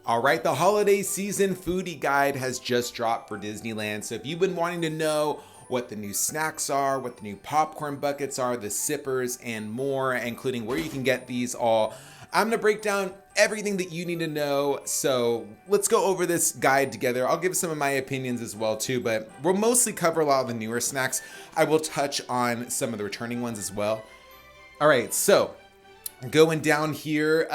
All right, the holiday season foodie guide has just dropped for Disneyland. So if you've been wanting to know what the new snacks are, what the new popcorn buckets are, the sippers, and more, including where you can get these all, I'm going to break down everything that you need to know. So let's go over this guide together. I'll give some of my opinions as well too, but we'll mostly cover a lot of the newer snacks. I will touch on some of the returning ones as well. All right, so going down here,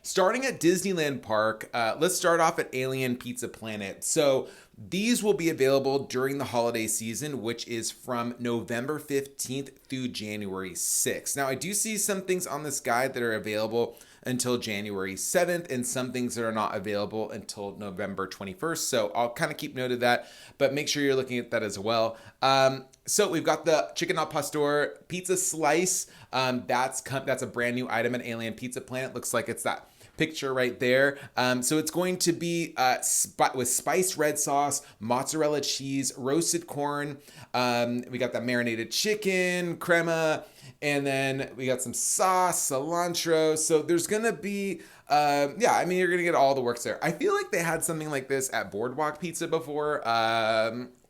starting at Disneyland Park, let's start off at Alien Pizza Planet. So these will be available during the holiday season, which is from November 15th through January 6th. Now, I do see some things on this guide that are available until January 7th and some things that are not available until November 21st. So I'll kind of keep note of that, but make sure you're looking at that as well. So we've got the chicken al pastor pizza slice. That's a brand new item at Alien Pizza Planet. Looks like it's that picture right there. So it's going to be with spiced red sauce, mozzarella cheese, roasted corn. We got that marinated chicken, crema, and then we got some sauce, cilantro. So there's gonna be, you're gonna get all the works there. I feel like they had something like this at Boardwalk Pizza before.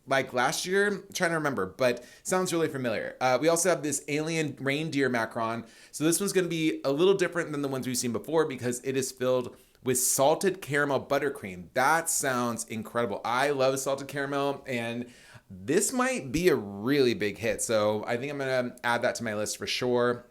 Like last year, I'm trying to remember, but sounds really familiar. We also have this alien reindeer macaron. So this one's going to be a little different than the ones we've seen before because it is filled with salted caramel buttercream. That sounds incredible. I love salted caramel, and this might be a really big hit. So I think I'm going to add that to my list for sure.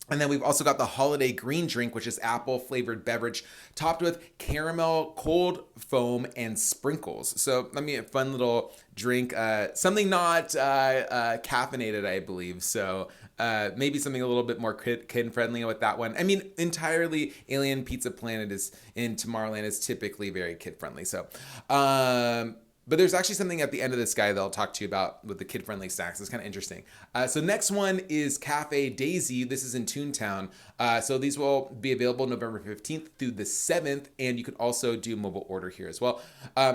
And then we've also got the holiday green drink, which is apple flavored beverage topped with caramel, cold foam, and sprinkles. So I mean, a fun little drink, something not caffeinated, I believe. So maybe something a little bit more kid friendly with that one. I mean, entirely Alien Pizza Planet is in Tomorrowland is typically very kid friendly. So, but there's actually something at the end of this guide that I'll talk to you about with the kid-friendly snacks. It's kind of interesting. So next one is Cafe Daisy. This is in Toontown. So these will be available November 15th through the 7th, and you can also do mobile order here as well.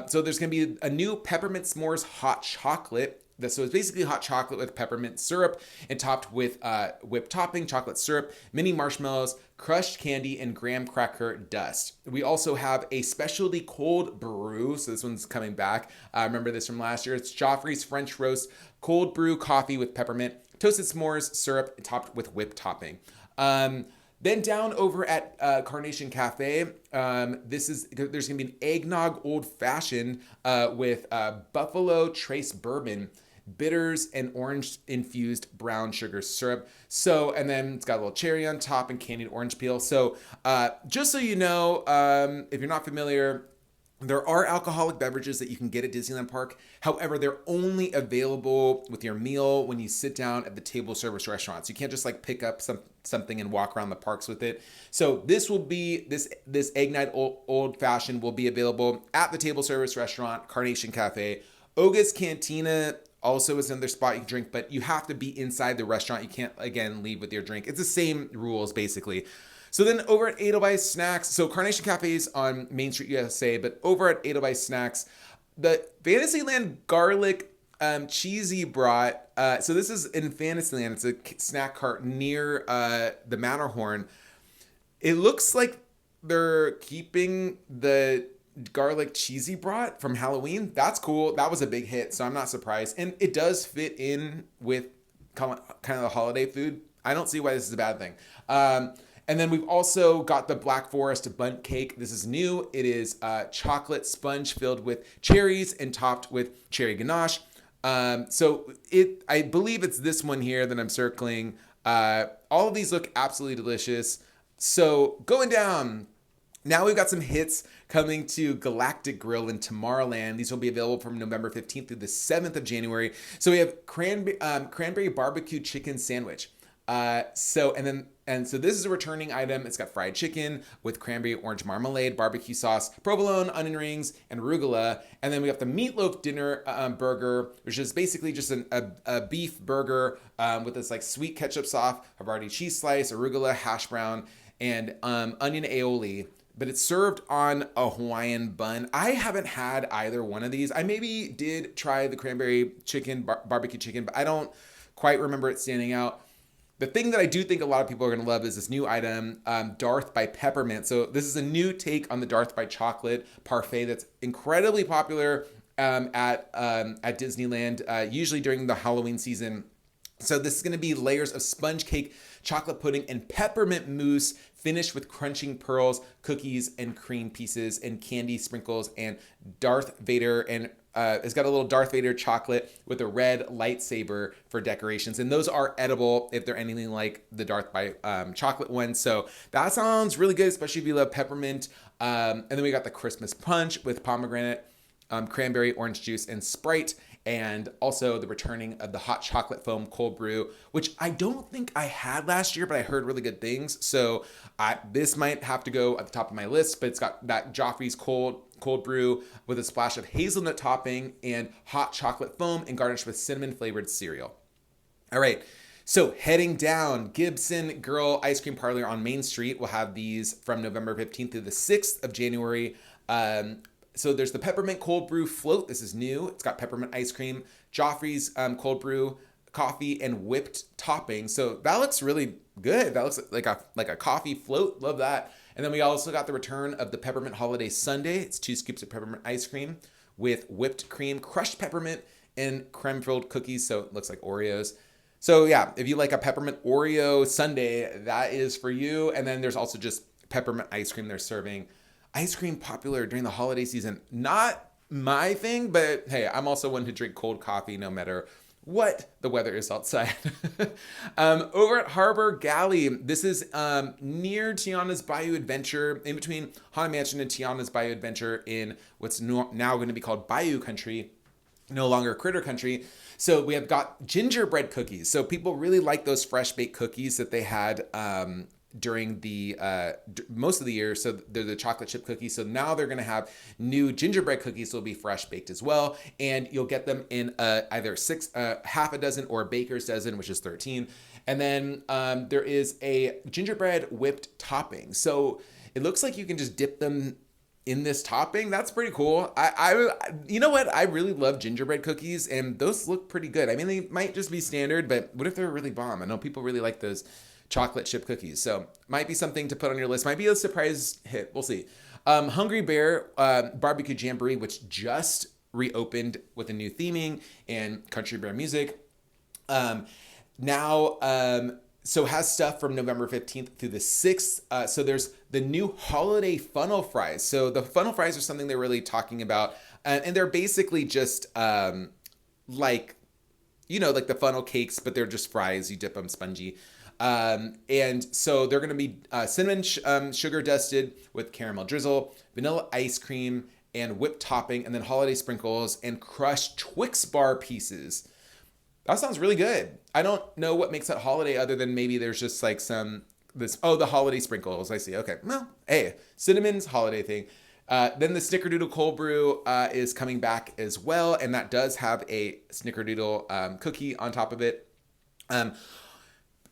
So there's going to be a new peppermint s'mores hot chocolate. So it's basically hot chocolate with peppermint syrup and topped with whipped topping, chocolate syrup, mini marshmallows, crushed candy, and graham cracker dust. We also have a specialty cold brew. So this one's coming back. Remember this from last year. It's Joffrey's French Roast cold brew coffee with peppermint, toasted s'mores, syrup, topped with whipped topping. Then down over at Carnation Cafe, there's gonna be an eggnog old fashioned with Buffalo Trace bourbon, bitters, and orange infused brown sugar syrup. So, and then it's got a little cherry on top and candied orange peel. So, just so you know, if you're not familiar, there are alcoholic beverages that you can get at Disneyland Park. However, they're only available with your meal when you sit down at the table service restaurants. You can't just like pick up something and walk around the parks with it. So this will be this eggnog old fashioned will be available at the table service restaurant, Carnation Cafe. Oga's Cantina also is another spot you can drink, but you have to be inside the restaurant. You can't again leave with your drink. It's the same rules basically. So then over at Edelweiss Snacks, so Carnation Cafe is on Main Street USA, but over at Edelweiss Snacks, the Fantasyland garlic cheesy brat. So this is in Fantasyland. It's a snack cart near the Matterhorn. It looks like they're keeping the garlic cheesy brat from Halloween. That's cool. That was a big hit, so I'm not surprised. And it does fit in with kind of the holiday food. I don't see why this is a bad thing. And then we've also got the Black Forest Bundt Cake. This is new. It is chocolate sponge filled with cherries and topped with cherry ganache. I believe it's this one here that I'm circling. All of these look absolutely delicious. So going down, now we've got some hits coming to Galactic Grill in Tomorrowland. These will be available from November 15th through the 7th of January. So we have cranberry barbecue chicken sandwich. So this is a returning item. It's got fried chicken with cranberry orange marmalade, barbecue sauce, provolone, onion rings, and arugula. And then we got the meatloaf dinner burger, which is basically just a beef burger with this like sweet ketchup sauce, Havarti cheese slice, arugula, hash brown, and onion aioli. But it's served on a Hawaiian bun. I haven't had either one of these. I maybe did try the cranberry chicken, barbecue chicken, but I don't quite remember it standing out. The thing that I do think a lot of people are going to love is this new item, Darth by Peppermint. So this is a new take on the Darth by Chocolate parfait that's incredibly popular at Disneyland, usually during the Halloween season. So this is going to be layers of sponge cake, chocolate pudding, and peppermint mousse finished with crunching pearls, cookies, and cream pieces, and candy sprinkles, and Darth Vader, and it's got a little Darth Vader chocolate with a red lightsaber for decorations. And those are edible if they're anything like the Darth by chocolate one. So that sounds really good, especially if you love peppermint. And then we got the Christmas punch with pomegranate, cranberry, orange juice, and Sprite. And also the returning of the hot chocolate foam cold brew, which I don't think I had last year, but I heard really good things. So this might have to go at the top of my list, but it's got that Joffrey's cold brew with a splash of hazelnut topping and hot chocolate foam and garnished with cinnamon flavored cereal. All right. So heading down, Gibson Girl Ice Cream Parlor on Main Street will have these from November 15th through the 6th of January. So there's the peppermint cold brew float. This is new. It's got peppermint ice cream, Joffrey's cold brew, coffee, and whipped topping. So that looks really good. That looks like a coffee float. Love that. And then we also got the return of the peppermint holiday sundae. It's 2 scoops of peppermint ice cream with whipped cream, crushed peppermint, and creme-filled cookies. So it looks like Oreos. So yeah, if you like a peppermint Oreo sundae, that is for you. And then there's also just peppermint ice cream they're serving. Ice cream popular during the holiday season. Not my thing, but hey, I'm also one to drink cold coffee no matter what the weather is outside. Over at Harbor Galley, this is near Tiana's Bayou Adventure, in between Haunted Mansion and Tiana's Bayou Adventure in what's now going to be called Bayou Country, no longer Critter Country. So we have got gingerbread cookies. So people really like those fresh baked cookies that they had during the most of the year. So they're the chocolate chip cookies. So now they're going to have new gingerbread cookies that will be fresh baked as well. And you'll get them in either half a dozen or a baker's dozen, which is 13. And then there is a gingerbread whipped topping. So it looks like you can just dip them in this topping. That's pretty cool. You know what? I really love gingerbread cookies, and those look pretty good. I mean, they might just be standard, but what if they're really bomb? I know people really like those chocolate chip cookies. So might be something to put on your list. Might be a surprise hit. We'll see. Hungry Bear Barbecue Jamboree, which just reopened with a new theming and country bear music. So has stuff from November 15th through the 6th. So there's the new holiday funnel fries. So the funnel fries are something they're really talking about. And they're basically just like the funnel cakes, but they're just fries. You dip them spongy. And so they're going to be cinnamon sugar dusted with caramel drizzle, vanilla ice cream, and whipped topping, and then holiday sprinkles and crushed Twix bar pieces. That sounds really good. I don't know what makes that holiday other than maybe there's just like the holiday sprinkles. I see. Okay. Well, hey, cinnamon's holiday thing. Then the Snickerdoodle cold brew is coming back as well, and that does have a Snickerdoodle cookie on top of it.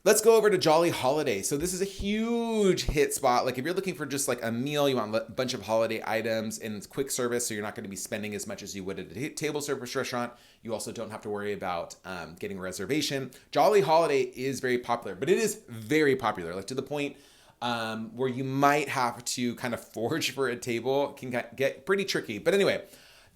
Let's go over to Jolly Holiday. So this is a huge hit spot. Like if you're looking for just like a meal, you want a bunch of holiday items and it's quick service, so you're not going to be spending as much as you would at a table service restaurant. You also don't have to worry about getting a reservation. Jolly Holiday is very popular, but it is very popular, like to the point where you might have to kind of forage for a table. It can get pretty tricky. But anyway,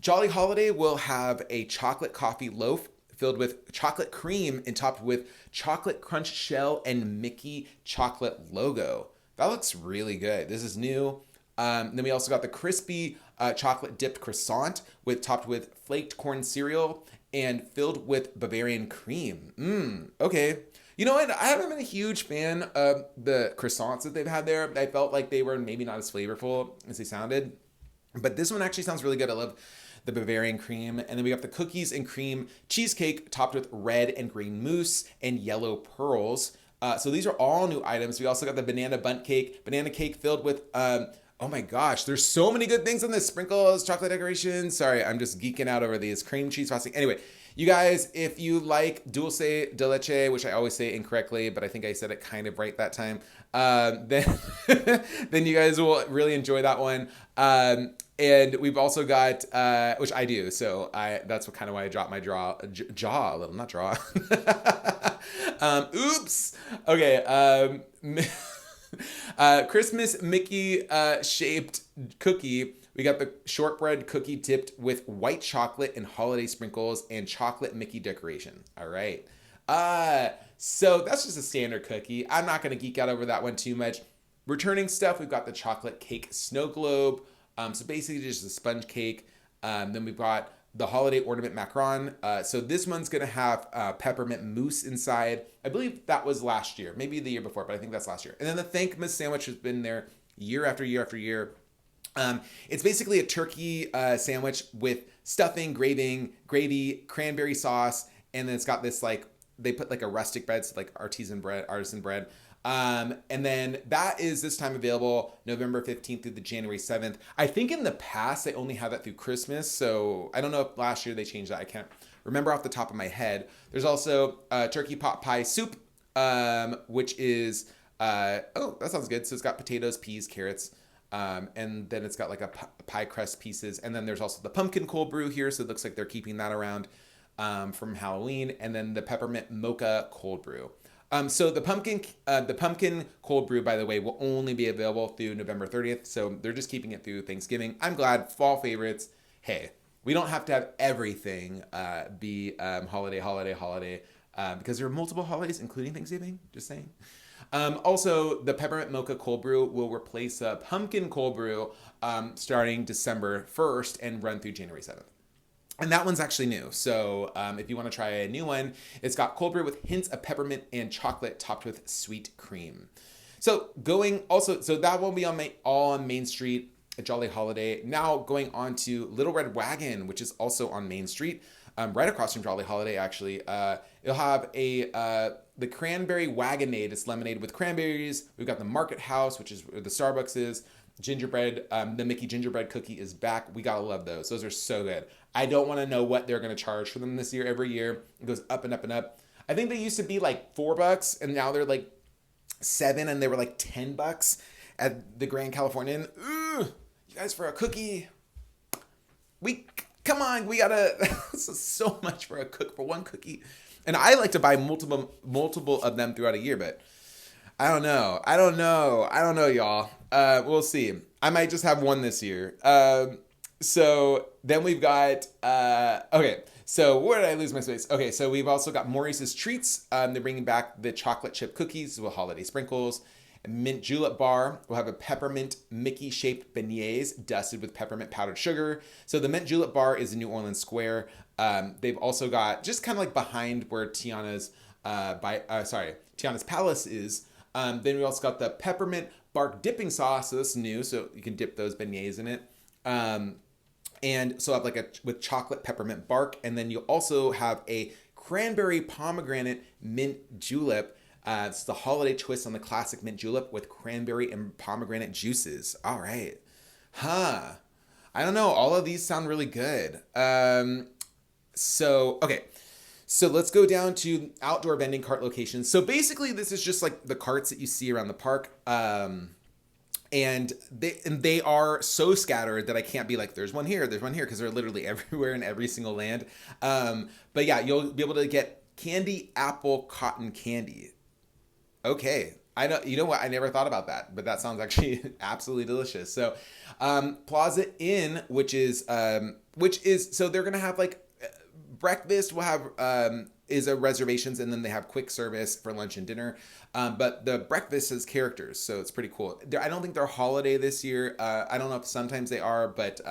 Jolly Holiday will have a chocolate coffee loaf filled with chocolate cream and topped with chocolate crunch shell and Mickey chocolate logo. That looks really good. This is new. Then we also got the crispy chocolate dipped croissant topped with flaked corn cereal and filled with Bavarian cream. Okay. You know what? I haven't been a huge fan of the croissants that they've had there. I felt like they were maybe not as flavorful as they sounded. But this one actually sounds really good. I love the Bavarian cream. And then we got the cookies and cream cheesecake topped with red and green mousse and yellow pearls. So these are all new items. We also got the banana cake filled with, oh my gosh, there's so many good things on this. Sprinkles, chocolate decorations. Sorry, I'm just geeking out over these cream cheese frosting. Anyway, you guys, if you like dulce de leche, which I always say incorrectly, but I think I said it kind of right that time, then then you guys will really enjoy that one. And we've also got, which I do, so that's kind of why I dropped my jaw a little, not draw. Oops. Okay. Christmas Mickey shaped cookie. We got the shortbread cookie dipped with white chocolate and holiday sprinkles and chocolate Mickey decoration. All right. So that's just a standard cookie. I'm not going to geek out over that one too much. Returning stuff, we've got the chocolate cake snow globe. So basically just a sponge cake. Then we've got the holiday ornament macaron. So this one's going to have peppermint mousse inside. I believe that was last year, maybe the year before, but I think that's last year. And then the Thankmas sandwich has been there year after year after year. It's basically a turkey sandwich with stuffing, gravy, cranberry sauce, and then it's got this like, they put like a rustic bread, so like artisan bread. And then that is this time available November 15th through the January 7th. I think in the past, they only had that through Christmas. So I don't know if last year they changed that. I can't remember off the top of my head. There's also turkey pot pie soup, which is, oh, that sounds good. So it's got potatoes, peas, carrots, and then it's got like a pie crust pieces. And then there's also the pumpkin cold brew here. So it looks like they're keeping that around from Halloween. And then the peppermint mocha cold brew. So the pumpkin cold brew, by the way, will only be available through November 30th. So they're just keeping it through Thanksgiving. I'm glad. Fall favorites. Hey, we don't have to have everything be holiday, because there are multiple holidays, including Thanksgiving. Just saying. Also, the peppermint mocha cold brew will replace a pumpkin cold brew starting December 1st and run through January 7th. And that one's actually new. So if you want to try a new one, it's got cold brew with hints of peppermint and chocolate topped with sweet cream. So that will be all on Main Street at Jolly Holiday. Now going on to Little Red Wagon, which is also on Main Street, right across from Jolly Holiday, actually. It'll have the cranberry wagonade. It's lemonade with cranberries. We've got the Market House, which is where the Starbucks is. Gingerbread, the Mickey gingerbread cookie is back. We gotta love those. Those are so good. I don't want to know what they're going to charge for them this year. Every year it goes up and up and up. I think they used to be like $4 and now they're like $7 and they were like $10 at the Grand Californian. Ooh, you guys, for a cookie, come on, we gotta, this is so much for one cookie. And I like to buy multiple of them throughout a year, but I don't know, y'all. We'll see. I might just have one this year. So then we've got, okay, so where did I lose my space? Okay, so we've also got Maurice's Treats. They're bringing back the chocolate chip cookies with holiday sprinkles. Mint julep bar will have a peppermint Mickey shaped beignets dusted with peppermint powdered sugar. So the mint julep bar is in New Orleans Square. They've also got just kind of like behind where Tiana's Palace is. Then we also got the peppermint bark dipping sauce. So that's new. So you can dip those beignets in it. And so I have with chocolate peppermint bark. And then you also have a cranberry pomegranate mint julep. It's the holiday twist on the classic mint julep with cranberry and pomegranate juices. All right. I don't know. All of these sound really good. So let's go down to outdoor vending cart locations. So basically this is just like the carts that you see around the park. And they are so scattered that I can't be like, there's one here, because they're literally everywhere in every single land. But yeah, you'll be able to get candy, apple, cotton candy. Okay. You know what? I never thought about that, but that sounds actually absolutely delicious. So, Plaza Inn, which is, so they're going to have like breakfast will have, is a reservations, and then they have quick service for lunch and dinner. But the breakfast is characters, so it's pretty cool. I don't think they're holiday this year. I don't know if sometimes they are, but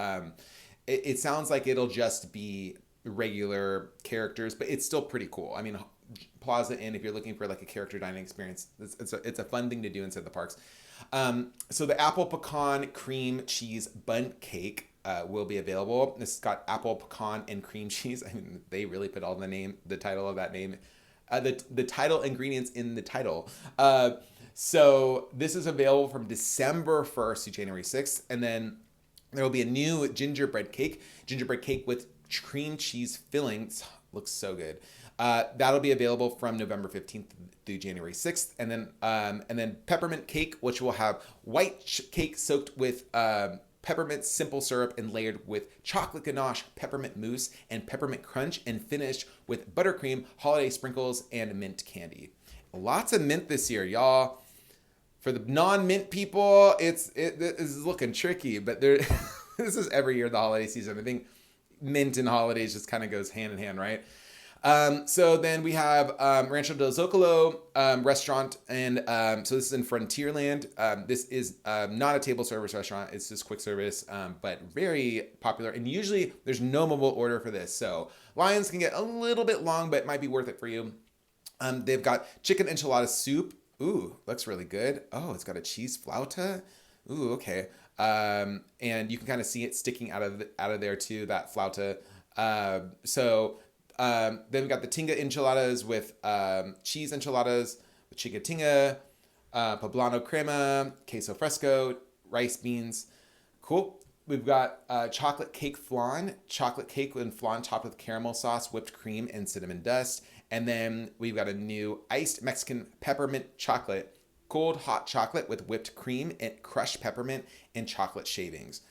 it sounds like it'll just be regular characters, but it's still pretty cool. I mean, Plaza Inn, if you're looking for like a character dining experience, it's a fun thing to do inside the parks. So the apple pecan cream cheese bundt cake will be available. This has got apple, pecan, and cream cheese. I mean, they really put all the title of that name, the title ingredients in the title. So this is available from December 1st to January 6th. And then there will be a new gingerbread cake with cream cheese fillings. Looks so good. That'll be available from November 15th through January 6th. And then peppermint cake, which will have white cake soaked with peppermint simple syrup and layered with chocolate ganache, peppermint mousse, and peppermint crunch, and finished with buttercream, holiday sprinkles, and mint candy. Lots of mint this year, y'all. For the non-mint people, it is looking tricky, but there, this is every year the holiday season. I think mint and holidays just kind of goes hand in hand, right? So then we have Rancho del Zocalo restaurant, and so this is in Frontierland. This is not a table service restaurant; it's just quick service, but very popular. And usually there's no mobile order for this, so lines can get a little bit long, but it might be worth it for you. They've got chicken enchilada soup. Ooh, looks really good. Oh, it's got a cheese flauta. Ooh, okay. And you can kind of see it sticking out of there too, that flauta. Then we got the tinga enchiladas with cheese enchiladas with chiquitinga, poblano crema, queso fresco, rice beans. Cool. We've got chocolate cake flan and flan topped with caramel sauce, whipped cream, and cinnamon dust. And then we've got a new iced Mexican peppermint chocolate, cold hot chocolate with whipped cream and crushed peppermint and chocolate shavings.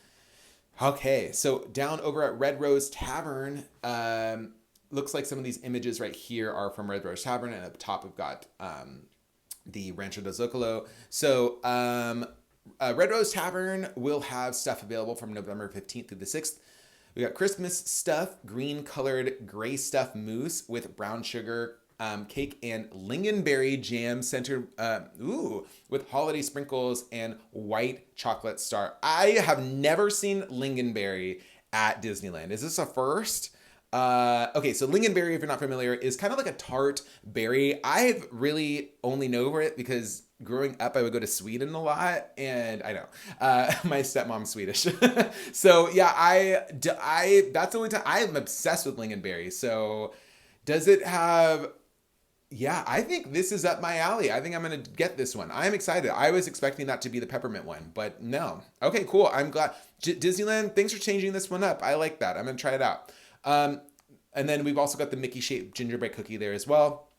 Okay, so down over at Red Rose Tavern, looks like some of these images right here are from Red Rose Tavern, and up top we've got the Rancho del Zocalo. So Red Rose Tavern will have stuff available from November 15th through the 6th. We got Christmas stuff, green colored gray stuff mousse with brown sugar cake and lingonberry jam centered, with holiday sprinkles and white chocolate star. I have never seen lingonberry at Disneyland. Is this a first? Okay, so lingonberry, if you're not familiar, is kind of like a tart berry. I really only know it because growing up, I would go to Sweden a lot, and I know my stepmom's Swedish, so yeah, that's the only time I'm obsessed with lingonberry. So, does it have? Yeah, I think this is up my alley. I think I'm gonna get this one. I'm excited. I was expecting that to be the peppermint one, but no. Okay, cool. I'm glad. Disneyland, thanks for changing this one up. I like that. I'm gonna try it out. And then we've also got the Mickey shaped gingerbread cookie there as well.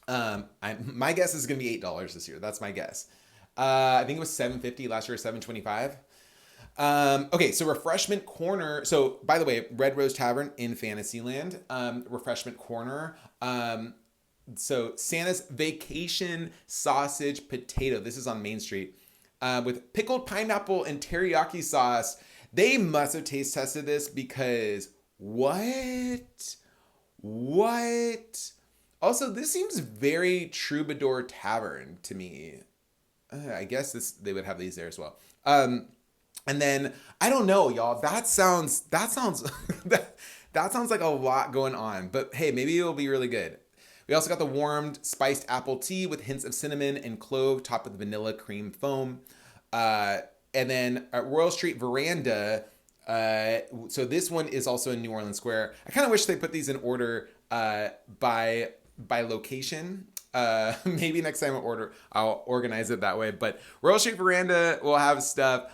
My guess is going to be $8 this year. That's my guess. I think it was $7.50 last year, $7.25. Okay, so refreshment corner. So by the way, Red Rose Tavern in Fantasyland, refreshment corner. So Santa's Vacation Sausage Potato. This is on Main Street, with pickled pineapple and teriyaki sauce. They must have taste tested this because what? Also, this seems very Troubadour Tavern to me. I guess they would have these there as well. And then I don't know, y'all. That sounds that sounds like a lot going on. But hey, maybe it'll be really good. We also got the warmed spiced apple tea with hints of cinnamon and clove, topped with vanilla cream foam. And then at Royal Street Veranda. So this one is also in New Orleans Square. I kind of wish they put these in order by location. Maybe next time I'll organize it that way. But Royal Street Veranda will have stuff.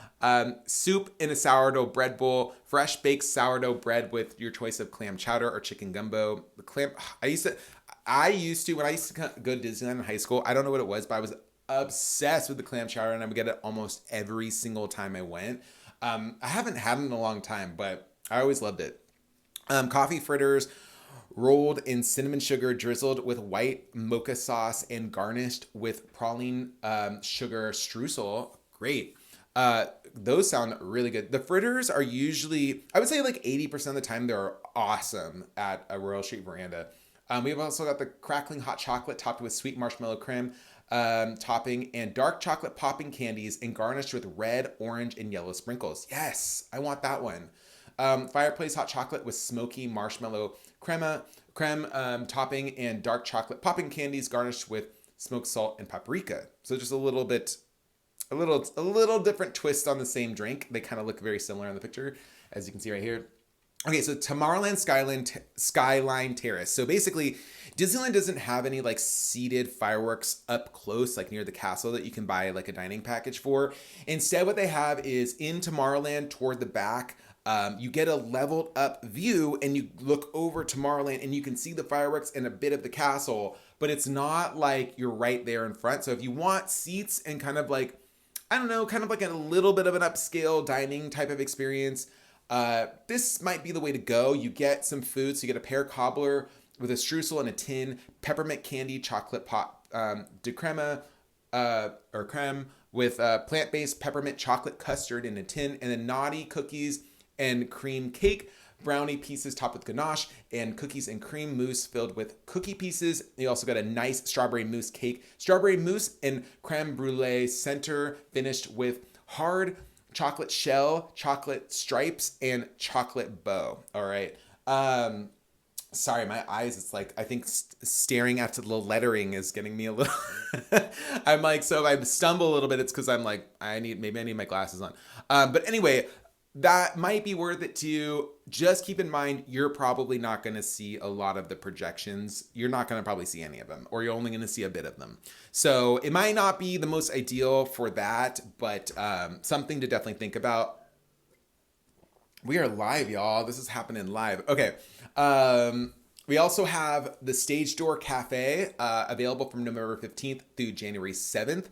Soup in a sourdough bread bowl, fresh baked sourdough bread with your choice of clam chowder or chicken gumbo. The clam, I used to when I used to go to Disneyland in high school, I don't know what it was, but I was obsessed with the clam chowder, and I would get it almost every single time I went. I haven't had it in a long time, but I always loved it. Coffee fritters rolled in cinnamon sugar, drizzled with white mocha sauce, and garnished with praline sugar streusel. Great. Those sound really good. The fritters are usually, I would say like 80% of the time, they're awesome at a Royal Street Veranda. We've also got the crackling hot chocolate topped with sweet marshmallow creme topping and dark chocolate popping candies and garnished with red, orange, and yellow sprinkles. Yes, I want that one. Fireplace hot chocolate with smoky marshmallow creme topping and dark chocolate popping candies garnished with smoked salt and paprika. So just a little different twist on the same drink. They kind of look very similar in the picture, as you can see right here. Okay, so Tomorrowland Skyline Terrace. So basically, Disneyland doesn't have any like seated fireworks up close, like near the castle, that you can buy like a dining package for. Instead, what they have is in Tomorrowland toward the back, you get a leveled up view and you look over Tomorrowland and you can see the fireworks and a bit of the castle, but it's not like you're right there in front. So if you want seats and kind of like I don't know, kind of like a little bit of an upscale dining type of experience. This might be the way to go. You get some food, so you get a pear cobbler with a streusel and a tin, peppermint candy, chocolate pot de crema, or creme, with plant-based peppermint chocolate custard in a tin, and then naughty cookies and cream cake, brownie pieces topped with ganache, and cookies and cream mousse filled with cookie pieces. You also got a nice strawberry mousse cake, strawberry mousse and creme brulee center finished with hard chocolate shell, chocolate stripes, and chocolate bow. All right. Sorry, my eyes, it's like, I think staring at the lettering is getting me a little, I'm like, so if I stumble a little bit, it's because I'm like, maybe I need my glasses on. But anyway, that might be worth it to you. Just keep in mind, you're probably not going to see a lot of the projections. You're not going to probably see any of them, or you're only going to see a bit of them. So it might not be the most ideal for that, but something to definitely think about. We are live, y'all. This is happening live. Okay. We also have the Stage Door Cafe available from November 15th through January 7th.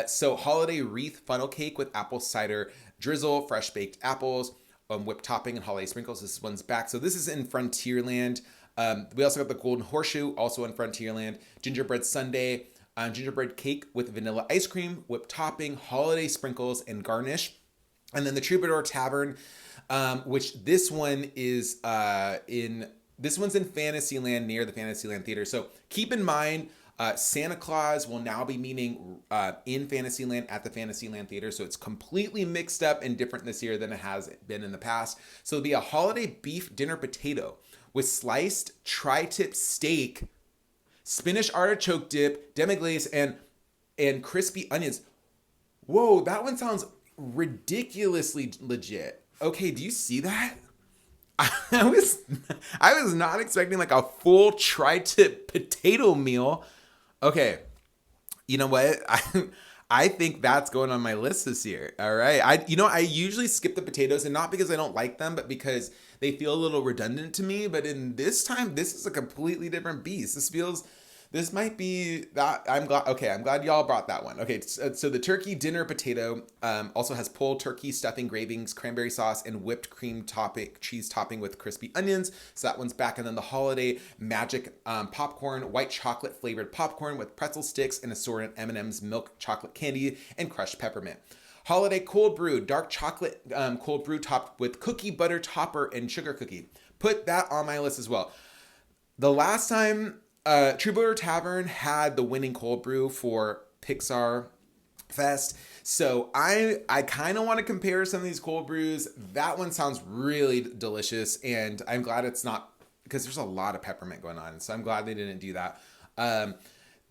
So holiday wreath funnel cake with apple cider drizzle, fresh baked apples, whipped topping, and holiday sprinkles. This one's back. So this is in Frontierland. We also got the Golden Horseshoe, also in Frontierland. Gingerbread sundae, gingerbread cake with vanilla ice cream, whipped topping, holiday sprinkles, and garnish. And then the Troubadour Tavern, which this one is this one's in Fantasyland, near the Fantasyland Theater. So keep in mind, Santa Claus will now be meeting in Fantasyland at the Fantasyland Theater. So it's completely mixed up and different this year than it has been in the past. So it'll be a holiday beef dinner potato with sliced tri-tip steak, spinach artichoke dip, demi-glace, and crispy onions. Whoa, that one sounds ridiculously legit. Okay, do you see that? I was not expecting like a full tri-tip potato meal. Okay, you know what? I think that's going on my list this year. All right. I usually skip the potatoes, and not because I don't like them, but because they feel a little redundant to me. But in this time, this is a completely different beast. This might be that. I'm glad y'all brought that one. Okay, so the turkey dinner potato also has pulled turkey stuffing, gravings, cranberry sauce, and whipped cream cheese topping with crispy onions. So that one's back. And then the holiday magic popcorn, white chocolate flavored popcorn with pretzel sticks and assorted M&M's milk chocolate candy and crushed peppermint. Holiday cold brew, dark chocolate cold brew topped with cookie butter topper and sugar cookie. Put that on my list as well. The last time Troubadour Tavern had the winning cold brew for Pixar Fest. So I kind of want to compare some of these cold brews. That one sounds really delicious, and I'm glad it's not, because there's a lot of peppermint going on. So I'm glad they didn't do that.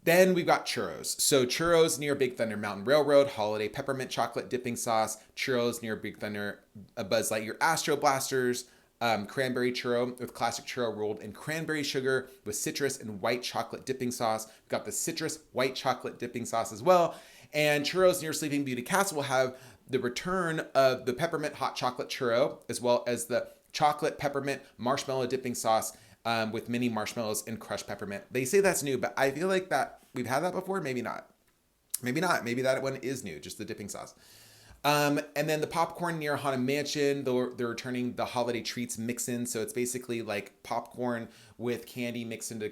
Then we've got churros. So churros near Big Thunder Mountain Railroad, holiday peppermint chocolate dipping sauce. Churros near Big Thunder Buzz Lightyear Astro Blasters. Cranberry churro with classic churro rolled in cranberry sugar with citrus and white chocolate dipping sauce. We've got the citrus white chocolate dipping sauce as well. And churros near Sleeping Beauty Castle will have the return of the peppermint hot chocolate churro, as well as the chocolate peppermint marshmallow dipping sauce with mini marshmallows and crushed peppermint. They say that's new, but I feel like that we've had that before. Maybe not. Maybe that one is new, just the dipping sauce. And then the popcorn near Haunted Mansion, they're returning the holiday treats mix-in. So it's basically like popcorn with candy mixed into,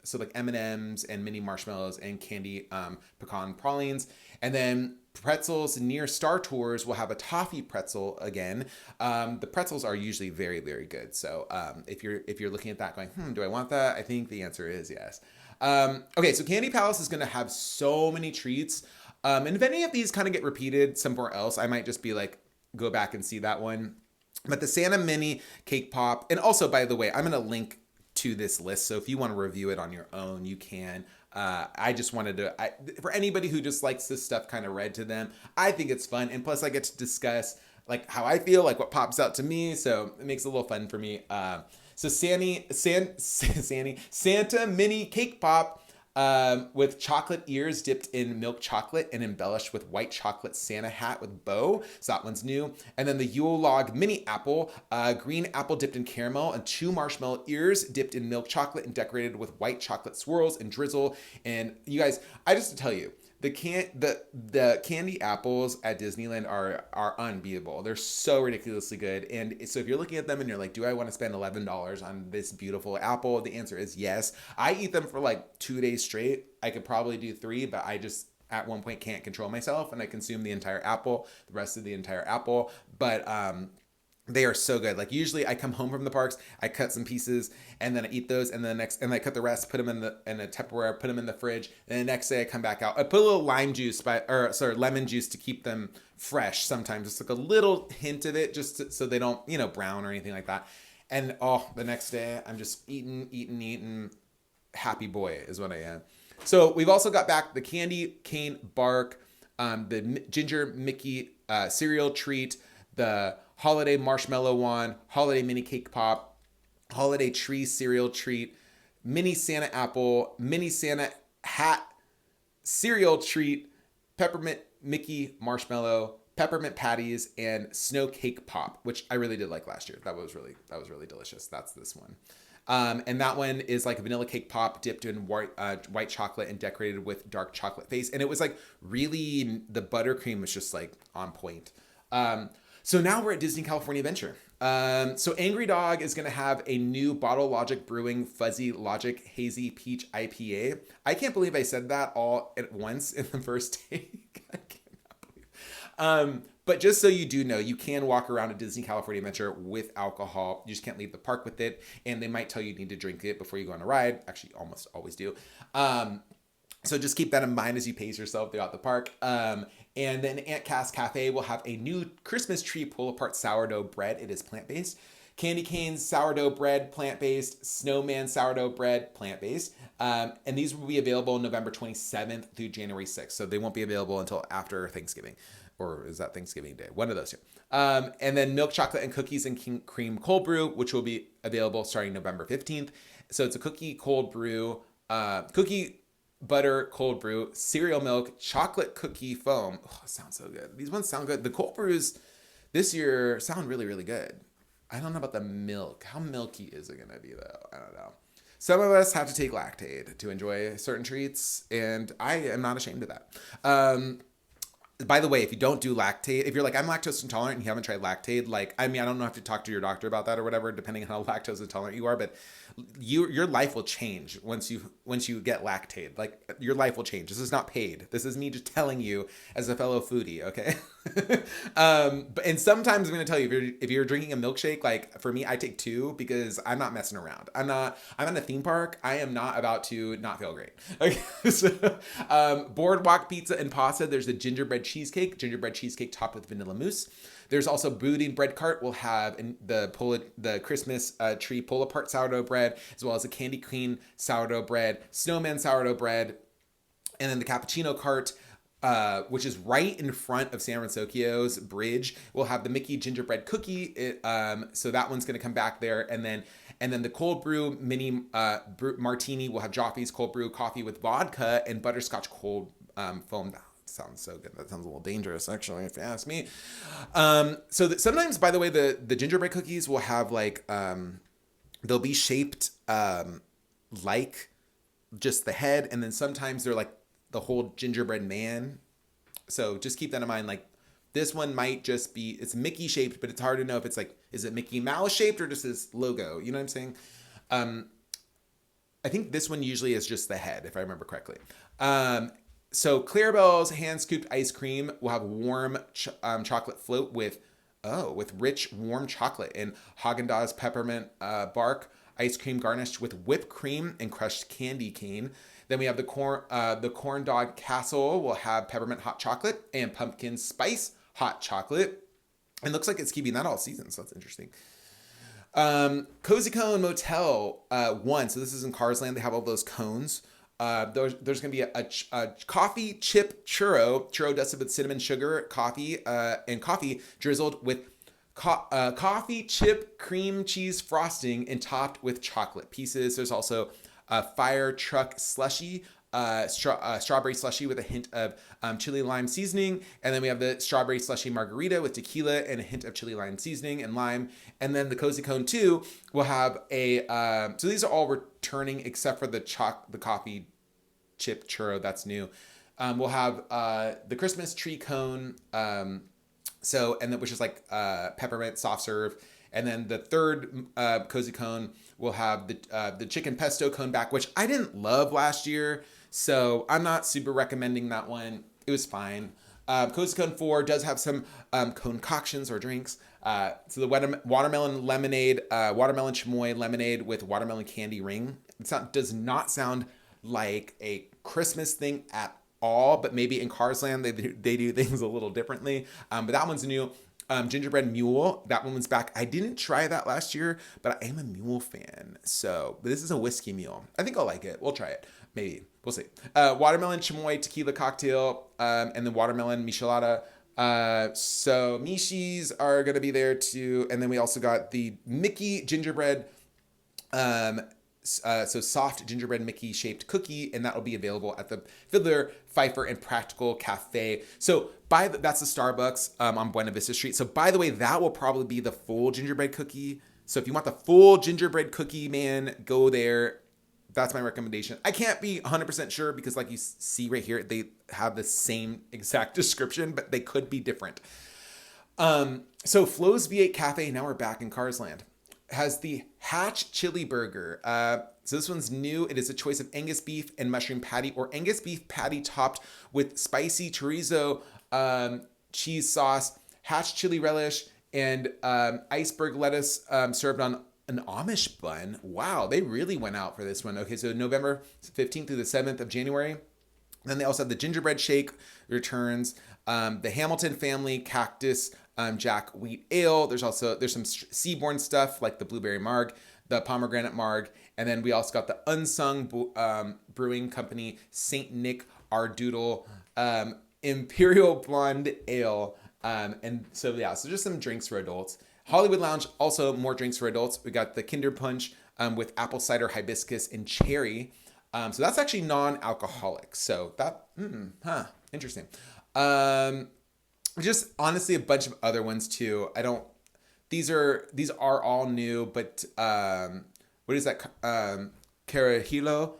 so like M&Ms and mini marshmallows and candy pecan pralines. And then pretzels near Star Tours will have a toffee pretzel again. The pretzels are usually very, very good. So if you're looking at that going, do I want that? I think the answer is yes. Okay, so Candy Palace is going to have so many treats. And if any of these kind of get repeated somewhere else, I might just be like, go back and see that one. But the Santa Mini Cake Pop, and also, by the way, I'm going to link to this list. So if you want to review it on your own, you can. I just wanted to, for anybody who just likes this stuff kind of read to them, I think it's fun. And plus I get to discuss like how I feel, like what pops out to me. So it makes it a little fun for me. So Santa Mini Cake Pop, with chocolate ears dipped in milk chocolate and embellished with white chocolate Santa hat with bow. So that one's new. And then the Yule Log Mini Apple, green apple dipped in caramel and 2 marshmallow ears dipped in milk chocolate and decorated with white chocolate swirls and drizzle. And you guys, I just to tell you, The candy apples at Disneyland are unbeatable. They're so ridiculously good. And so if you're looking at them and you're like, do I want to spend $11 on this beautiful apple? The answer is yes. I eat them for like 2 days straight. I could probably do 3, but I just at one point can't control myself and I consume the entire apple, the rest of the entire apple. But they are so good. Like usually I come home from the parks, I cut some pieces and then I eat those and and I cut the rest, put them in a Tupperware, put them in the fridge. And the next day I come back out. I put a little lemon juice to keep them fresh sometimes. Just like a little hint of it so they don't, brown or anything like that. And the next day I'm just eating. Happy boy is what I am. So we've also got back the candy cane bark, the ginger Mickey cereal treat, the holiday marshmallow one, holiday mini cake pop, holiday tree cereal treat, mini Santa apple, mini Santa hat cereal treat, peppermint Mickey marshmallow, peppermint patties, and snow cake pop, which I really did like last year. That was really delicious. That's this one. And that one is like a vanilla cake pop dipped in white chocolate and decorated with dark chocolate face. And it was like really, the buttercream was just like on point. So now we're at Disney California Adventure. So Angry Dog is going to have a new Bottle Logic Brewing Fuzzy Logic Hazy Peach IPA. I can't believe I said that all at once in the first take. I cannot believe. But just so you do know, you can walk around at Disney California Adventure with alcohol. You just can't leave the park with it. And they might tell you need to drink it before you go on a ride. Actually, almost always do. So just keep that in mind as you pace yourself throughout the park. And then Aunt Cass Cafe will have a new Christmas tree pull-apart sourdough bread. It is plant-based. Candy Cane's sourdough bread, plant-based. Snowman sourdough bread, plant-based. And these will be available November 27th through January 6th. So they won't be available until after Thanksgiving. Or is that Thanksgiving Day? One of those two. And then milk chocolate and cookies and cream cold brew, which will be available starting November 15th. So it's a cookie cold brew, cookie butter cold brew, cereal milk, chocolate cookie foam. Oh, sounds so good. These ones sound good. The cold brews this year sound really, really good. I don't know about the milk. How milky is it going to be though? I don't know. Some of us have to take Lactaid to enjoy certain treats, and I am not ashamed of that. By the way, if you don't do Lactaid, if you're like, I'm lactose intolerant and you haven't tried Lactaid, I don't know, have to talk to your doctor about that or whatever, depending on how lactose intolerant you are, but your life will change once you get Lactaid. Like, your life will change. This is not paid. This is me just telling you as a fellow foodie, okay? And sometimes I'm going to tell you, if you're drinking a milkshake, like for me, I take 2 because I'm not messing around. I'm in a theme park. I am not about to not feel great. Okay. So, Boardwalk pizza and pasta. There's the gingerbread cheesecake topped with vanilla mousse. There's also Boudin Bread Cart. We'll have the Christmas tree pull-apart sourdough bread, as well as a Candy Queen sourdough bread, Snowman sourdough bread, and then the Cappuccino Cart, which is right in front of San Francisco's bridge. We'll have the Mickey gingerbread cookie. So that one's going to come back there. And then the cold brew mini martini will have Joffrey's cold brew coffee with vodka and butterscotch cold foam. Sounds so good. That sounds a little dangerous, actually, if you ask me. Sometimes, by the way, the gingerbread cookies will have they'll be shaped like just the head, and then sometimes they're like the whole gingerbread man. So just keep that in mind. Like, this one might just be, it's Mickey shaped, but it's hard to know if it's like, is it Mickey Mouse shaped or just his logo? You know what I'm saying? I think this one usually is just the head, if I remember correctly. So Clarabelle's hand-scooped ice cream will have warm chocolate float with rich warm chocolate and Haagen-Dazs peppermint bark ice cream garnished with whipped cream and crushed candy cane. Then we have the corn dog castle will have peppermint hot chocolate and pumpkin spice hot chocolate. And looks like it's keeping that all season, so that's interesting. Cozy Cone Motel 1. So this is in Cars Land. They have all those cones. There's going to be a coffee chip churro dusted with cinnamon sugar, coffee, and coffee drizzled with coffee chip cream cheese frosting and topped with chocolate pieces. There's also a fire truck slushy, strawberry slushy with a hint of chili lime seasoning. And then we have the strawberry slushy margarita with tequila and a hint of chili lime seasoning and lime. And then the Cozy Cone 2 will have so these are all returning except for the coffee chip churro, that's new. We'll have the Christmas tree cone. And then which is like peppermint soft serve. And then the third cozy cone will have the chicken pesto cone back, which I didn't love last year, so I'm not super recommending that one. It was fine. Cozy Cone 4 does have some concoctions or drinks. So the watermelon lemonade, watermelon chamoy lemonade with watermelon candy ring. Does not sound like a Christmas thing at all, but maybe in Carsland they do things a little differently. But that one's new. Gingerbread mule, that one was back. I didn't try that last year, but I am a mule fan. But this is a whiskey mule. I think I'll like it. We'll try it. Maybe. We'll see. Watermelon chamoy tequila cocktail, and then watermelon michelada. So Mishis are going to be there too. And then we also got the Mickey gingerbread, so soft gingerbread Mickey shaped cookie, and that will be available at the Fiddler, Pfeiffer, and Practical Cafe. So that's the Starbucks on Buena Vista Street. So by the way, that will probably be the full gingerbread cookie. So if you want the full gingerbread cookie, man, go there. That's my recommendation. I can't be 100% sure because like you see right here, they have the same exact description, but they could be different. So Flo's V8 Cafe, now we're back in Carsland, has the Hatch Chili Burger. So this one's new. It is a choice of Angus beef and mushroom patty, or Angus beef patty topped with spicy chorizo, cheese sauce, Hatch chili relish, and iceberg lettuce served on an Amish bun. Wow, they really went out for this one. Okay, so November 15th through the 7th of January. Then they also have the gingerbread shake returns, the Hamilton family cactus Jack wheat ale. There's some seaborn stuff like the blueberry marg, the pomegranate marg, and then we also got the unsung brewing company Saint Nick Ardoodle Imperial Blonde Ale. And so just some drinks for adults. Hollywood Lounge, also more drinks for adults. We got the Kinder Punch with apple cider, hibiscus, and cherry. So that's actually non-alcoholic. So that, interesting. Just honestly a bunch of other ones too. These are all new, but what is that? Carajillo.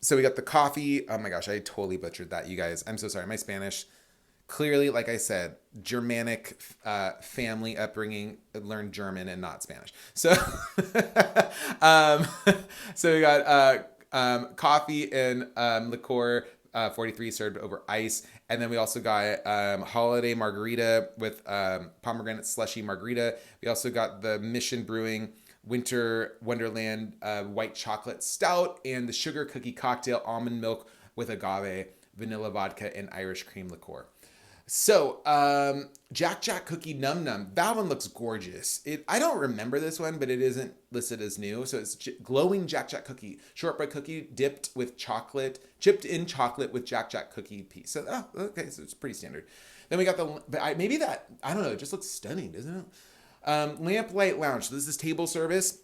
So we got the coffee. Oh my gosh, I totally butchered that, you guys. I'm so sorry. My Spanish, clearly, like I said, Germanic family upbringing, learned German and not Spanish. So, so we got coffee and liqueur, 43 served over ice. And then we also got holiday margarita with pomegranate slushy margarita. We also got the Mission Brewing Winter Wonderland white chocolate stout and the sugar cookie cocktail almond milk with agave, vanilla vodka, and Irish cream liqueur. So, Jack Cookie Num Num. That one looks gorgeous. I don't remember this one, but it isn't listed as new. So it's glowing Jack Cookie. Shortbread cookie chipped in chocolate with Jack Cookie piece. So, okay, so it's pretty standard. Then we got I don't know, it just looks stunning, doesn't it? Lamplight Lounge. So this is table service.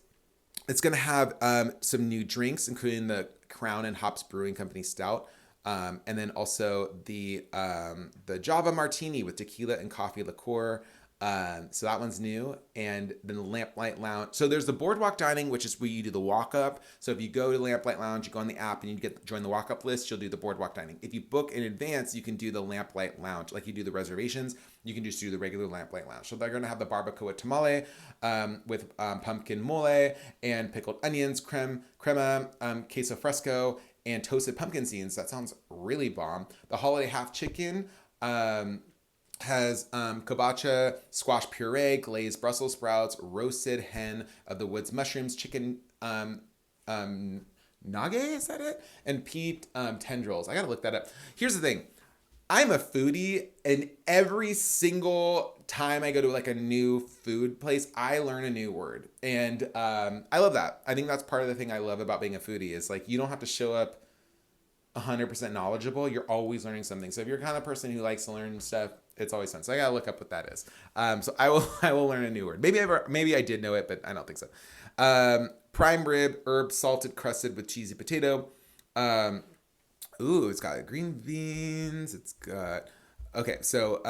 It's going to have some new drinks, including the Crown and Hops Brewing Company Stout. And then also the Java Martini with tequila and coffee liqueur. So that one's new. And then the Lamplight Lounge. So there's the Boardwalk Dining, which is where you do the walk up. So if you go to Lamplight Lounge, you go on the app and you join the walk up list, you'll do the Boardwalk Dining. If you book in advance, you can do the Lamplight Lounge. Like you do the reservations, you can just do the regular Lamplight Lounge. So they're going to have the barbacoa tamale with pumpkin mole and pickled onions, crema, queso fresco, and toasted pumpkin seeds. That sounds really bomb. The holiday half chicken has kabocha, squash puree, glazed Brussels sprouts, roasted hen of the woods mushrooms, chicken nage, is that it? And pea tendrils. I gotta look that up. Here's the thing. I'm a foodie, and every single time I go to like a new food place, I learn a new word. And I love that. I think that's part of the thing I love about being a foodie is like, you don't have to show up 100% knowledgeable. You're always learning something. So if you're the kind of person who likes to learn stuff, it's always fun. So I gotta look up what that is. So I will learn a new word. Maybe I did know it, but I don't think so. Prime rib, herb salted crusted with cheesy potato. It's got green beans. It's got, okay. So,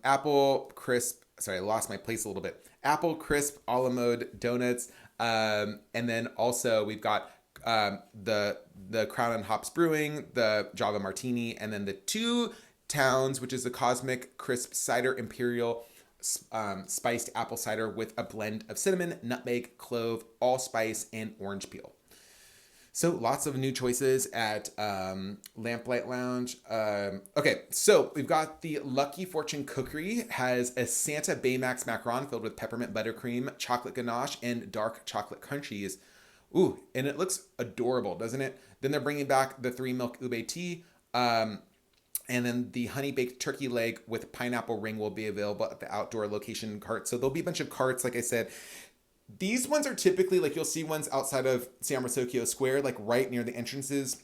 apple crisp, sorry, I lost my place a little bit. Apple crisp a la mode donuts. And then also we've got the Crown and Hops Brewing, the Java Martini, and then the Two Towns, which is the Cosmic Crisp Cider Imperial spiced apple cider with a blend of cinnamon, nutmeg, clove, allspice, and orange peel. So lots of new choices at Lamplight Lounge. Okay, so we've got the Lucky Fortune Cookery, has a Santa Baymax macaron filled with peppermint buttercream, chocolate ganache, and dark chocolate crunchies. Ooh, and it looks adorable, doesn't it? Then they're bringing back the 3-milk ube tea. And then the honey baked turkey leg with pineapple ring will be available at the outdoor location cart. So there'll be a bunch of carts, like I said. These ones are typically, like, you'll see ones outside of San Francisco Square, like right near the entrances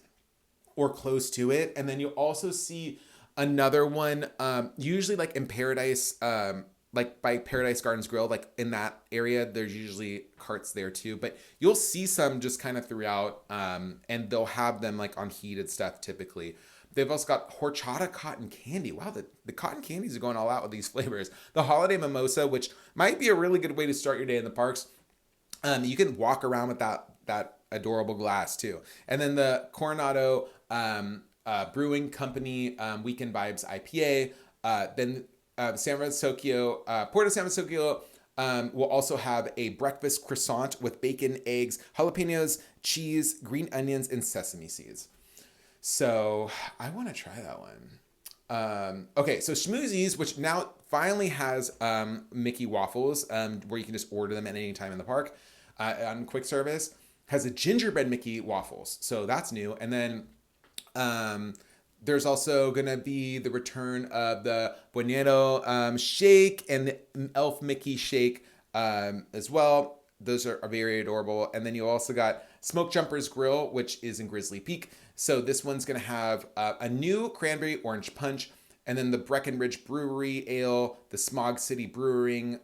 or close to it. And then you'll also see another one, usually like in Paradise, like by Paradise Gardens Grill, like in that area, there's usually carts there too. But you'll see some just kind of throughout, and they'll have them like on heated stuff typically. They've also got horchata cotton candy. Wow, the cotton candies are going all out with these flavors. The holiday mimosa, which might be a really good way to start your day in the parks. You can walk around with that adorable glass too. And then the Coronado Brewing Company Weekend Vibes IPA. Then San Francisco, Port of San Francisco will also have a breakfast croissant with bacon, eggs, jalapenos, cheese, green onions, and sesame seeds. So I want to try that one. Okay, so Schmoozies, which now finally has Mickey waffles, where you can just order them at any time in the park on quick service, has a gingerbread Mickey waffles. So that's new. And then there's also going to be the return of the Buenero shake and the Elf Mickey shake as well. Those are very adorable. And then you also got Smoke Jumpers Grill, which is in Grizzly Peak. So this one's going to have a new cranberry orange punch, and then the Breckenridge Brewery Ale, the Smog City Brewing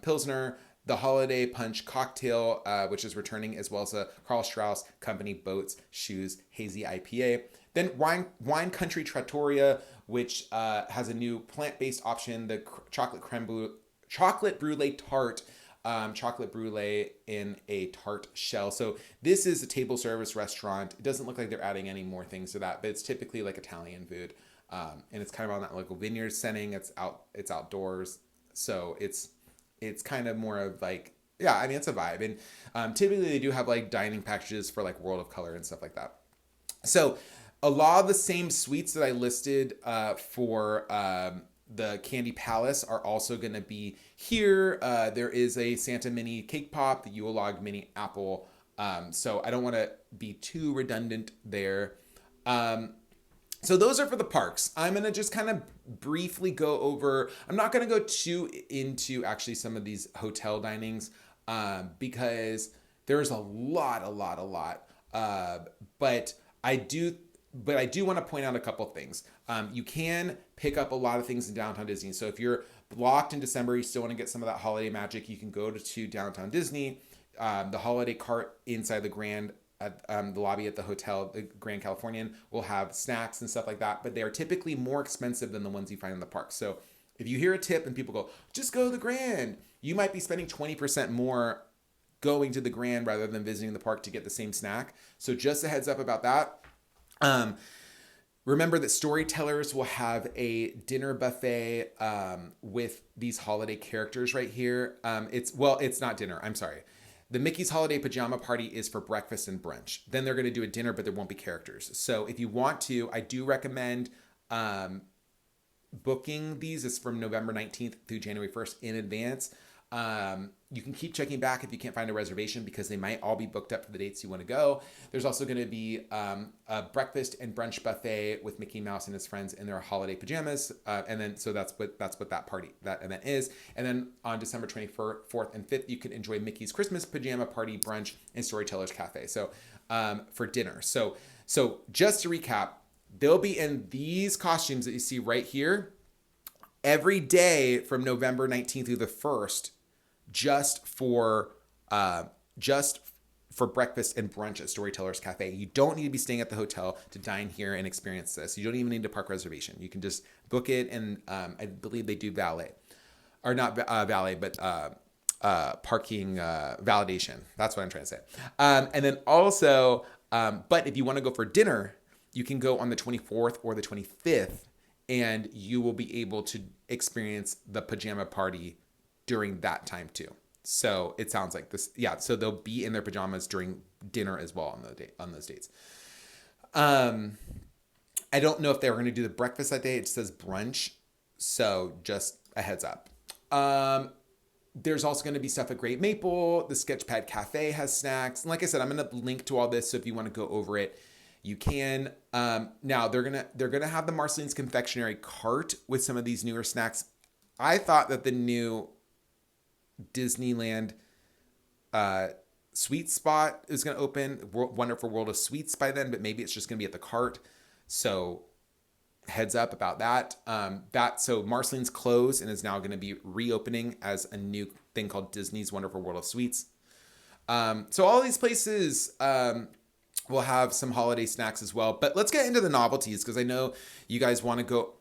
Pilsner, the Holiday Punch Cocktail, which is returning, as well as a Carl Strauss Company Boats Shoes Hazy IPA. Then Wine Country Trattoria, which has a new plant-based option, the chocolate brulee tart, chocolate brulee in a tart shell. So this is a table service restaurant. It doesn't look like they're adding any more things to that, but it's typically like Italian food. And it's kind of on that local vineyard setting. It's outdoors. So it's kind of more of like, yeah, I mean, it's a vibe. And typically they do have like dining packages for like World of Color and stuff like that. So a lot of the same sweets that I listed for the Candy Palace are also going to be here. There is a Santa Mini Cake Pop, the Yule Log Mini Apple. So I don't want to be too redundant there. So those are for the parks. I'm going to just kind of briefly go over, I'm not going to go too into actually some of these hotel dinings because there's a lot. But I do want to point out a couple things. You can pick up a lot of things in Downtown Disney. So if you're blocked in December, you still want to get some of that holiday magic, you can go to Downtown Disney. The holiday cart inside the Grand, the lobby at the hotel, the Grand Californian, will have snacks and stuff like that. But they are typically more expensive than the ones you find in the park. So if you hear a tip and people go, just go to the Grand, you might be spending 20% more going to the Grand rather than visiting the park to get the same snack. So just a heads up about that. Remember that storytellers will have a dinner buffet with these holiday characters right here. It's not dinner. I'm sorry. The Mickey's Holiday Pajama Party is for breakfast and brunch. Then they're going to do a dinner, but there won't be characters. So if you want to, I do recommend booking these. It's from November 19th through January 1st in advance. You can keep checking back if you can't find a reservation because they might all be booked up for the dates you want to go. There's also going to be a breakfast and brunch buffet with Mickey Mouse and his friends in their holiday pajamas. And then, so that's what that event is. And then on December 24th and 5th, you can enjoy Mickey's Christmas Pajama Party Brunch and Storytellers Cafe. So, for dinner. So just to recap, they'll be in these costumes that you see right here every day from November 19th through the 1st. Just for breakfast and brunch at Storytellers Cafe. You don't need to be staying at the hotel to dine here and experience this. You don't even need a park reservation. You can just book it, and I believe they do valet, or not valet, but parking validation. That's what I'm trying to say. And then also, but if you want to go for dinner, you can go on the 24th or the 25th, and you will be able to experience the pajama party during that time too. So it sounds like this. Yeah. So they'll be in their pajamas during dinner as well on those dates. I don't know if they were going to do the breakfast that day. It says brunch. So just a heads up. There's also going to be stuff at Great Maple. The Sketchpad Cafe has snacks. And like I said, I'm going to link to all this. So if you want to go over it, you can. Now they're gonna have the Marceline's confectionery cart with some of these newer snacks. I thought that the new Disneyland sweet spot is going to open, Wonderful World of Sweets, by then, but maybe it's just going to be at the cart. So heads up about that. So Marceline's closed and is now going to be reopening as a new thing called Disney's Wonderful World of Sweets. So all these places will have some holiday snacks as well. But let's get into the novelties, because I know you guys want to go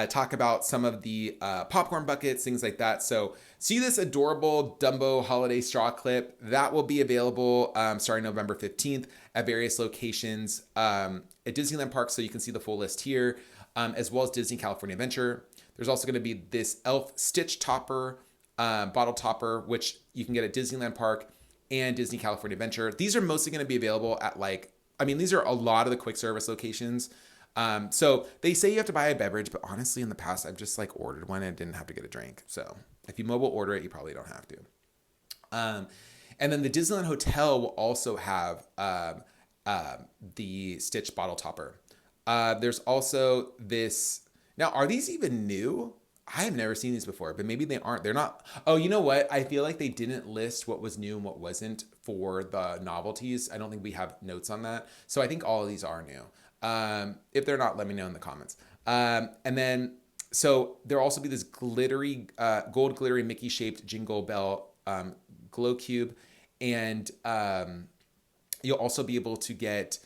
talk about some of the popcorn buckets, things like that. So see this adorable Dumbo holiday straw clip that will be available starting November 15th at various locations at Disneyland Park. So you can see the full list here, as well as Disney California Adventure. There's also going to be this Elf Stitch Topper, bottle topper, which you can get at Disneyland Park and Disney California Adventure. These are mostly going to be available at these are a lot of the quick service locations. So they say you have to buy a beverage, but honestly, in the past, I've just ordered one and didn't have to get a drink. So if you mobile order it, you probably don't have to. And then the Disneyland Hotel will also have the Stitch bottle topper. There's also this. Now, are these even new? I have never seen these before, but maybe they aren't. They're not. Oh, you know what? I feel like they didn't list what was new and what wasn't for the novelties. I don't think we have notes on that. So I think all of these are new. If they're not, let me know in the comments. And then, so there'll also be this glittery, gold glittery Mickey shaped Jingle Bell, glow cube. And, you'll also be able to get,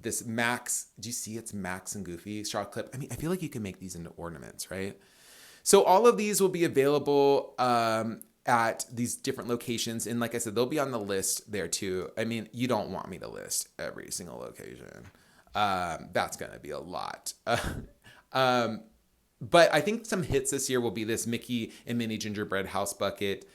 this Max. Do you see it's Max and Goofy straw clip? I mean, I feel like you can make these into ornaments, right? So all of these will be available, at these different locations. And like I said, they'll be on the list there too. I mean, you don't want me to list every single location. That's going to be a lot. But I think some hits this year will be this Mickey and Minnie Gingerbread House Bucket.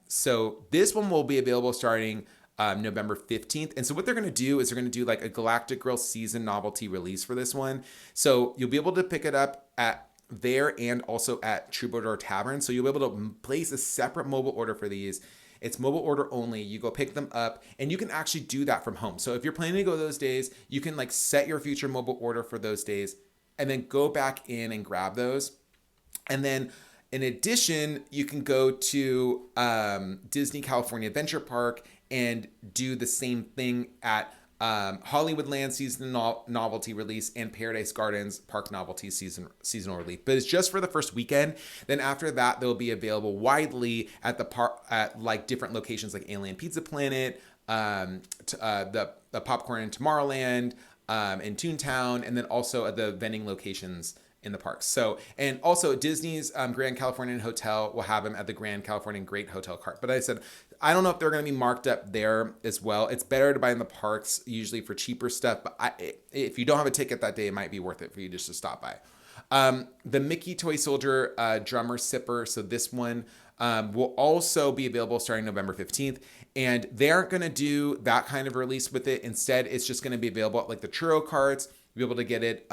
So this one will be available starting November 15th. And so what they're going to do is they're going to do a Galactic Grill season novelty release for this one. So you'll be able to pick it up at there and also at Troubadour Tavern. So you'll be able to place a separate mobile order for these. It's mobile order only. You go pick them up and you can actually do that from home. So if you're planning to go those days, you can set your future mobile order for those days and then go back in and grab those. And then in addition, you can go to Disney California Adventure Park and do the same thing at Hollywoodland season novelty release and Paradise Gardens Park novelty seasonal release. But it's just for the first weekend. Then after that, they'll be available widely at the park at different locations like Alien Pizza Planet, the Popcorn in Tomorrowland, in Toontown, and then also at the vending locations in the parks. So, and also Disney's Grand Californian Hotel will have them at the Grand Californian Great Hotel Cart. But I said, I don't know if they're going to be marked up there as well. It's better to buy in the parks usually for cheaper stuff. But if you don't have a ticket that day, it might be worth it for you just to stop by. The Mickey Toy Soldier Drummer Sipper. So this one will also be available starting November 15th. And they aren't going to do that kind of release with it. Instead, it's just going to be available at the churro carts. You'll be able to get it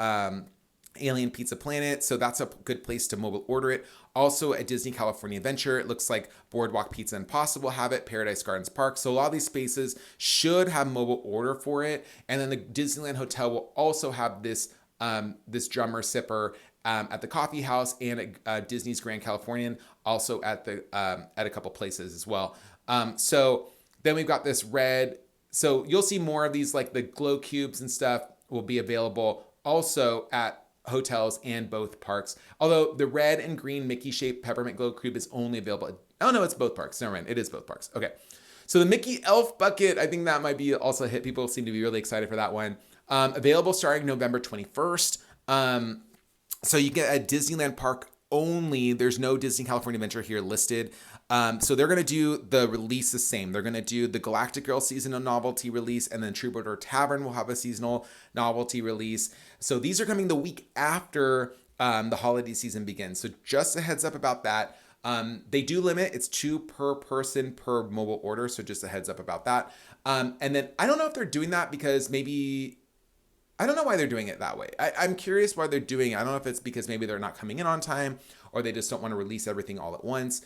Alien Pizza Planet. So that's a good place to mobile order it. Also at Disney California Adventure, it looks like Boardwalk Pizza and Pasta will have it, Paradise Gardens Park. So a lot of these spaces should have mobile order for it. And then the Disneyland Hotel will also have this drummer sipper at the coffee house and at Disney's Grand Californian, also at a couple places as well. So then we've got this red. So you'll see more of these, the glow cubes and stuff will be available also at hotels and both parks. Although the red and green Mickey shaped peppermint glow cube is only available. Oh no, it's both parks. Never mind. It is both parks. Okay. So the Mickey Elf bucket, I think that might be also a hit. People seem to be really excited for that one. Available starting November 21st. So you get at Disneyland Park only. There's no Disney California Adventure here listed. So they're going to do the release the same. They're going to do the Galactic Girl seasonal novelty release, and then Troubadour Tavern will have a seasonal novelty release. So these are coming the week after the holiday season begins. So just a heads up about that. They do limit, it's 2 per person per mobile order. So just a heads up about that. And then I don't know if they're doing that because maybe, I don't know why they're doing it that way. I'm curious why they're doing it. I don't know if it's because maybe they're not coming in on time or they just don't want to release everything all at once.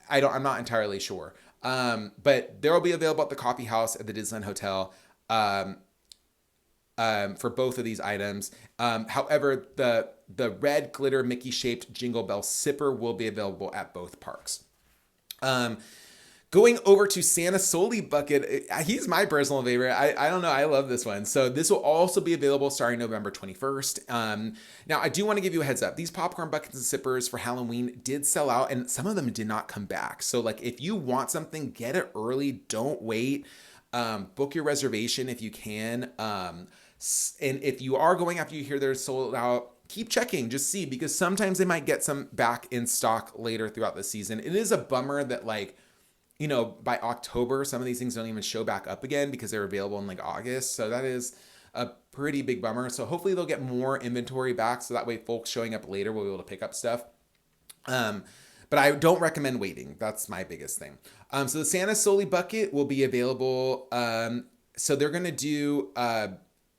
I'm not entirely sure. But they'll be available at the coffee house at the Disneyland Hotel. For both of these items. However, the red glitter Mickey shaped Jingle Bell sipper will be available at both parks. Going over to Santa Soli Bucket, he's my personal favorite. I don't know, I love this one. So this will also be available starting November 21st. Now, I do want to give you a heads up. These popcorn buckets and sippers for Halloween did sell out, and some of them did not come back. So like, if you want something, get it early. Don't wait. Book your reservation if you can. And if you are going after you hear they're sold out, keep checking, just see, because sometimes they might get some back in stock later throughout the season. It is a bummer that by October, some of these things don't even show back up again because they're available in like August. So that is a pretty big bummer. So hopefully they'll get more inventory back. So that way folks showing up later will be able to pick up stuff. But I don't recommend waiting. That's my biggest thing. So the Santa Soli Bucket will be available. So they're going to do,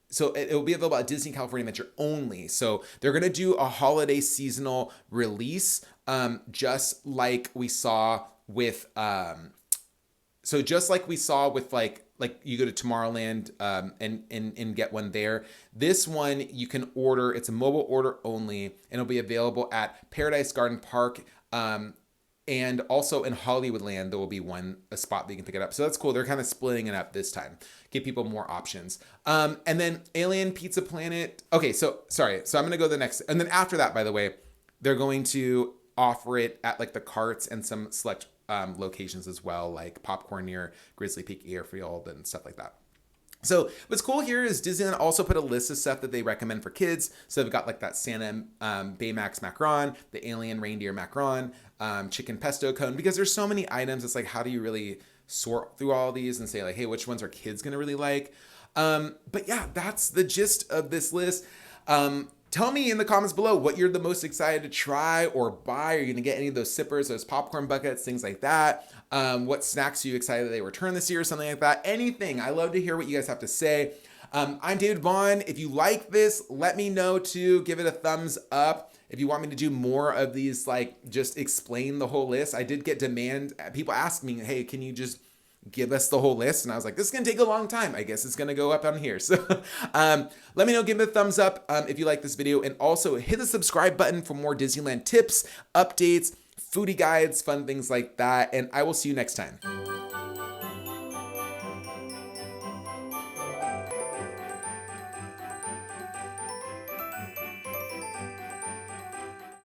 so it will be available at Disney California Adventure only. So they're going to do a holiday seasonal release, just like we saw with, like you go to Tomorrowland and get one there. This one you can order. It's a mobile order only, and it'll be available at Paradise Garden Park. And also in Hollywoodland, there will be a spot that you can pick it up. So that's cool. They're kind of splitting it up this time, give people more options. And then Alien Pizza Planet. Okay, so sorry. So I'm going to go to the next. And then after that, by the way, they're going to offer it at like the carts and some select locations as well, like popcorn near Grizzly Peak Airfield and stuff like that. So what's cool here is Disneyland also put a list of stuff that they recommend for kids. So they've got like that Santa Baymax macaron, the Alien Reindeer macaron, chicken pesto cone, because there's so many items. It's like, how do you really sort through all these and say like, hey, which ones are kids going to really like? But yeah, that's the gist of this list. Tell me in the comments below what you're the most excited to try or buy. Are you going to get any of those sippers, those popcorn buckets, things like that? What snacks are you excited that they return this year or something like that? Anything. I love to hear what you guys have to say. I'm David Vaughn. If you like this, let me know too. Give it a thumbs up. If you want me to do more of these, like just explain the whole list. I did get demand. People ask me, hey, can you just give us the whole list? And I was like, this is going to take a long time. I guess it's going to go up on here. So let me know, give it a thumbs up if you like this video, and also hit the subscribe button for more Disneyland tips, updates, foodie guides, fun things like that. And I will see you next time.